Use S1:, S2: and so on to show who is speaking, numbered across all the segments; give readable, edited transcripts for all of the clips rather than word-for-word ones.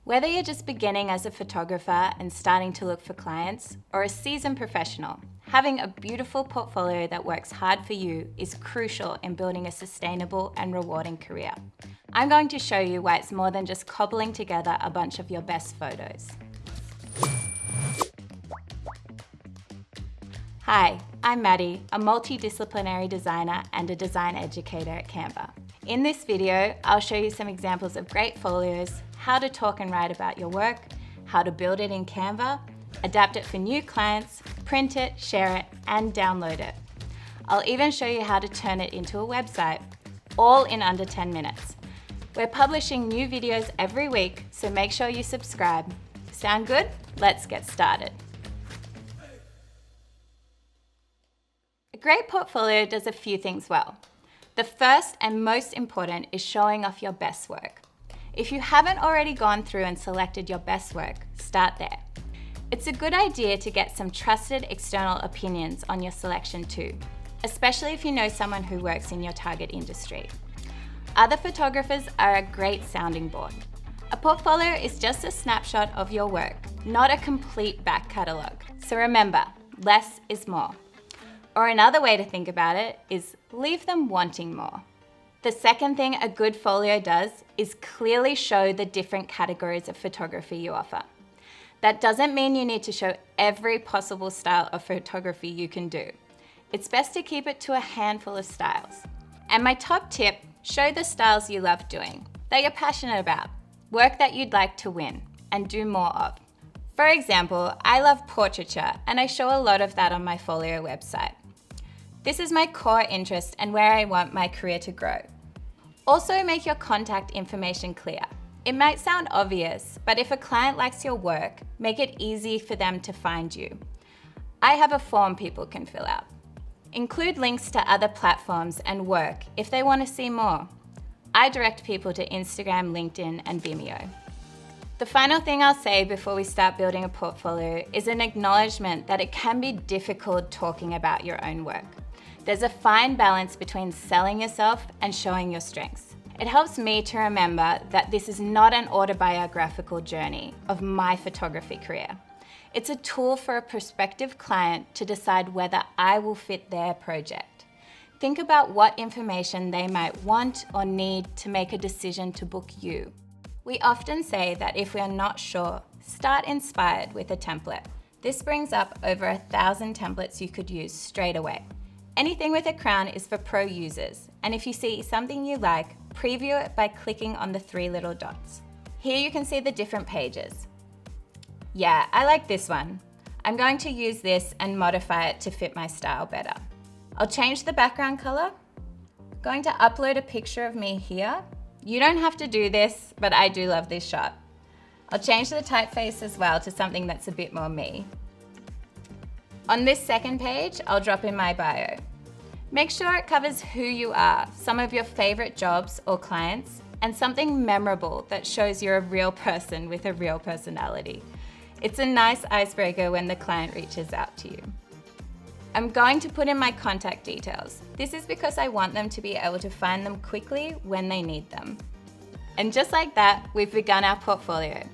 S1: Whether you're just beginning as a photographer and starting to look for clients, or a seasoned professional, having a beautiful portfolio that works hard for you is crucial in building a sustainable and rewarding career. I'm going to show you why it's more than just cobbling together a bunch of your best photos. Hi, I'm Maddy, a multidisciplinary designer and a design educator at Canva. In this video, I'll show you some examples of great folios, how to talk and write about your work, how to build it in Canva, adapt it for new clients, print it, share it, and download it. I'll even show you how to turn it into a website, all in under 10 minutes. We're publishing new videos every week, so make sure you subscribe. Sound good? Let's get started. A great portfolio does a few things well. The first and most important is showing off your best work. If you haven't already gone through and selected your best work, start there. It's a good idea to get some trusted external opinions on your selection too, especially if you know someone who works in your target industry. Other photographers are a great sounding board. A portfolio is just a snapshot of your work, not a complete back catalogue. So remember, less is more. Or another way to think about it is leave them wanting more. The second thing a good folio does is clearly show the different categories of photography you offer. That doesn't mean you need to show every possible style of photography you can do. It's best to keep it to a handful of styles. And my top tip, show the styles you love doing, that you're passionate about, work that you'd like to win and do more of. For example, I love portraiture and I show a lot of that on my folio website. This is my core interest and where I want my career to grow. Also, make your contact information clear. It might sound obvious, but if a client likes your work, make it easy for them to find you. I have a form people can fill out. Include links to other platforms and work if they want to see more. I direct people to Instagram, LinkedIn, and Vimeo. The final thing I'll say before we start building a portfolio is an acknowledgement that it can be difficult talking about your own work. There's a fine balance between selling yourself and showing your strengths. It helps me to remember that this is not an autobiographical journey of my photography career. It's a tool for a prospective client to decide whether I will fit their project. Think about what information they might want or need to make a decision to book you. We often say that if we are not sure, start inspired with a template. This brings up over 1,000 templates you could use straight away. Anything with a crown is for pro users, and if you see something you like, preview it by clicking on the 3 little dots. Here you can see the different pages. Yeah, I like this one. I'm going to use this and modify it to fit my style better. I'll change the background color. I'm going to upload a picture of me here. You don't have to do this, but I do love this shot. I'll change the typeface as well to something that's a bit more me. On this second page, I'll drop in my bio. Make sure it covers who you are, some of your favorite jobs or clients, and something memorable that shows you're a real person with a real personality. It's a nice icebreaker when the client reaches out to you. I'm going to put in my contact details. This is because I want them to be able to find them quickly when they need them. And just like that, we've begun our portfolio.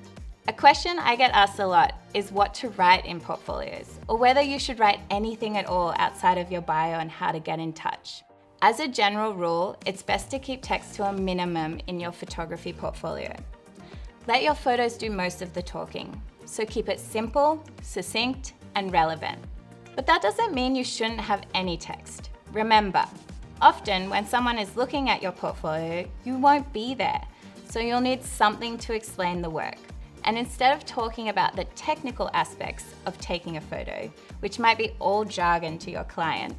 S1: A question I get asked a lot is what to write in portfolios, or whether you should write anything at all outside of your bio and how to get in touch. As a general rule, it's best to keep text to a minimum in your photography portfolio. Let your photos do most of the talking, so keep it simple, succinct, and relevant. But that doesn't mean you shouldn't have any text. Remember, often when someone is looking at your portfolio, you won't be there, so you'll need something to explain the work. And instead of talking about the technical aspects of taking a photo, which might be all jargon to your client,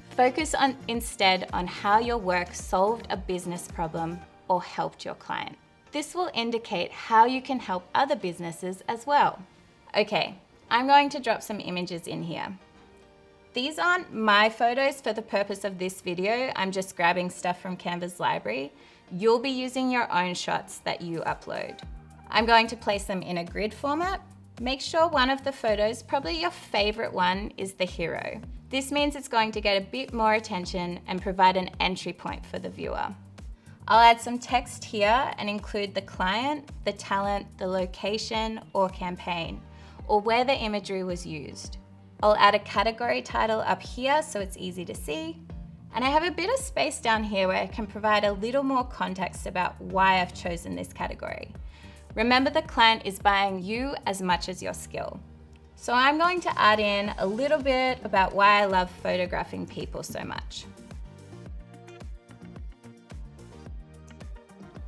S1: focus instead on how your work solved a business problem or helped your client. This will indicate how you can help other businesses as well. Okay, I'm going to drop some images in here. These aren't my photos for the purpose of this video. I'm just grabbing stuff from Canva's library. You'll be using your own shots that you upload. I'm going to place them in a grid format. Make sure one of the photos, probably your favorite one, is the hero. This means it's going to get a bit more attention and provide an entry point for the viewer. I'll add some text here and include the client, the talent, the location or campaign, or where the imagery was used. I'll add a category title up here so it's easy to see. And I have a bit of space down here where I can provide a little more context about why I've chosen this category. Remember, the client is buying you as much as your skill. So I'm going to add in a little bit about why I love photographing people so much.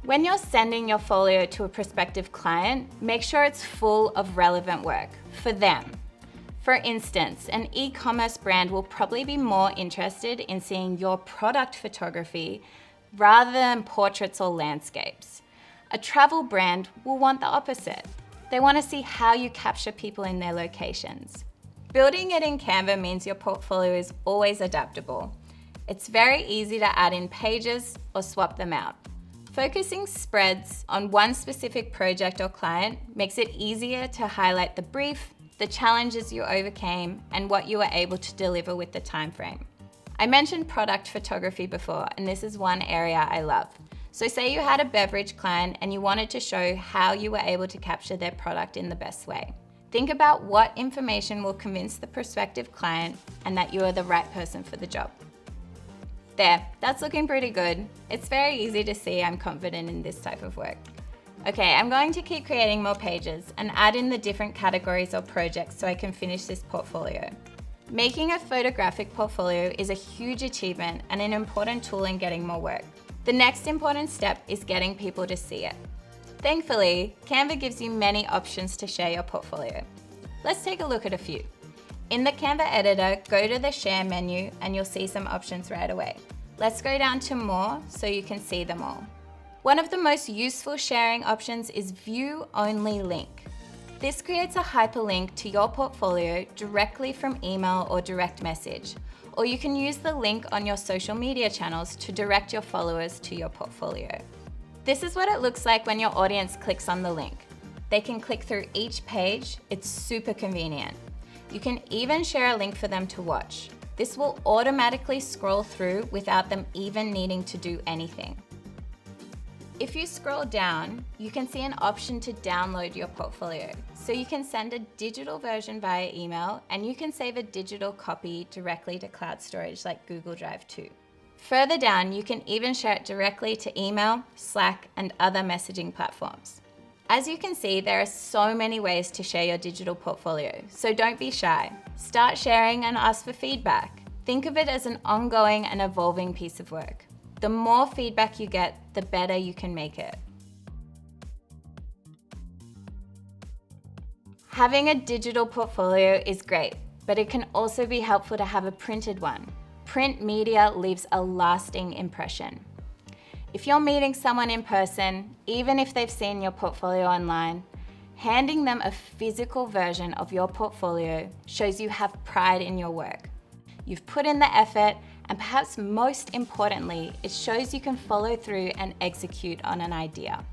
S1: When you're sending your folio to a prospective client, make sure it's full of relevant work for them. For instance, an e-commerce brand will probably be more interested in seeing your product photography rather than portraits or landscapes. A travel brand will want the opposite. They want to see how you capture people in their locations. Building it in Canva means your portfolio is always adaptable. It's very easy to add in pages or swap them out. Focusing spreads on one specific project or client makes it easier to highlight the brief, the challenges you overcame, and what you were able to deliver with the time frame. I mentioned product photography before, and this is one area I love. So say you had a beverage client and you wanted to show how you were able to capture their product in the best way. Think about what information will convince the prospective client and that you are the right person for the job. There, that's looking pretty good. It's very easy to see I'm confident in this type of work. Okay, I'm going to keep creating more pages and add in the different categories or projects so I can finish this portfolio. Making a photographic portfolio is a huge achievement and an important tool in getting more work. The next important step is getting people to see it. Thankfully, Canva gives you many options to share your portfolio. Let's take a look at a few. In the Canva editor, go to the Share menu and you'll see some options right away. Let's go down to More so you can see them all. One of the most useful sharing options is View Only Link. This creates a hyperlink to your portfolio directly from email or direct message, or you can use the link on your social media channels to direct your followers to your portfolio. This is what it looks like when your audience clicks on the link. They can click through each page. It's super convenient. You can even share a link for them to watch. This will automatically scroll through without them even needing to do anything. If you scroll down, you can see an option to download your portfolio. So you can send a digital version via email, and you can save a digital copy directly to cloud storage like Google Drive too. Further down, you can even share it directly to email, Slack, and other messaging platforms. As you can see, there are so many ways to share your digital portfolio, so don't be shy. Start sharing and ask for feedback. Think of it as an ongoing and evolving piece of work. The more feedback you get, the better you can make it. Having a digital portfolio is great, but it can also be helpful to have a printed one. Print media leaves a lasting impression. If you're meeting someone in person, even if they've seen your portfolio online, handing them a physical version of your portfolio shows you have pride in your work. You've put in the effort, and perhaps most importantly, it shows you can follow through and execute on an idea.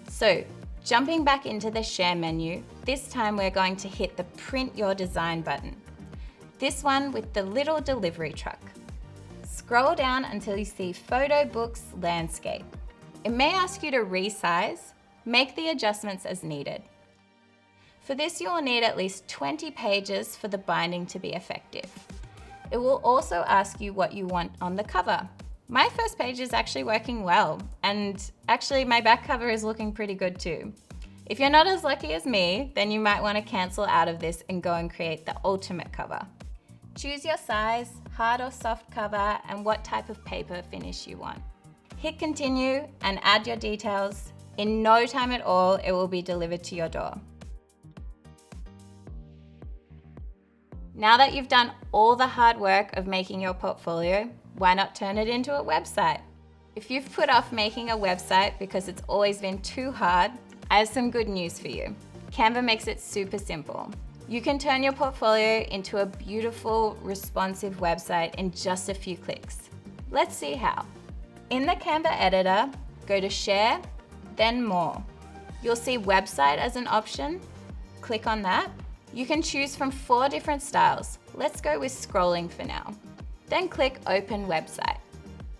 S1: So, jumping back into the Share menu, this time we're going to hit the Print Your Design button. This one with the little delivery truck. Scroll down until you see Photo Books Landscape. It may ask you to resize. Make the adjustments as needed. For this, you will need at least 20 pages for the binding to be effective. It will also ask you what you want on the cover. My first page is actually working well, and actually my back cover is looking pretty good too. If you're not as lucky as me, then you might want to cancel out of this and go and create the ultimate cover. Choose your size, hard or soft cover, and what type of paper finish you want. Hit continue and add your details. In no time at all, it will be delivered to your door. Now that you've done all the hard work of making your portfolio, why not turn it into a website? If you've put off making a website because it's always been too hard, I have some good news for you. Canva makes it super simple. You can turn your portfolio into a beautiful, responsive website in just a few clicks. Let's see how. In the Canva editor, go to Share, then More. You'll see Website as an option. Click on that. You can choose from 4 different styles. Let's go with scrolling for now. Then click Open Website.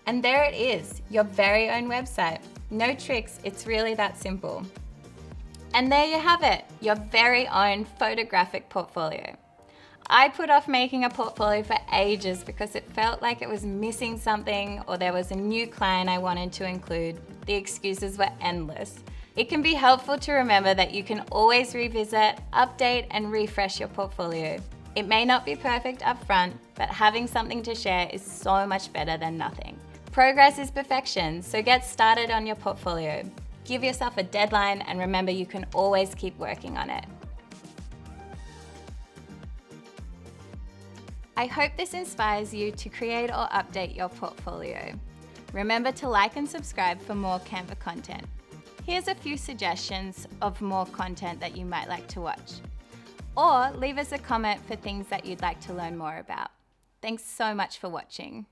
S1: And there it is, your very own website. No tricks, it's really that simple. And there you have it, your very own photographic portfolio. I put off making a portfolio for ages because it felt like it was missing something or there was a new client I wanted to include. The excuses were endless. It can be helpful to remember that you can always revisit, update, and refresh your portfolio. It may not be perfect up front, but having something to share is so much better than nothing. Progress is perfection, so get started on your portfolio. Give yourself a deadline and remember you can always keep working on it. I hope this inspires you to create or update your portfolio. Remember to like and subscribe for more Canva content. Here's a few suggestions of more content that you might like to watch. Or leave us a comment for things that you'd like to learn more about. Thanks so much for watching.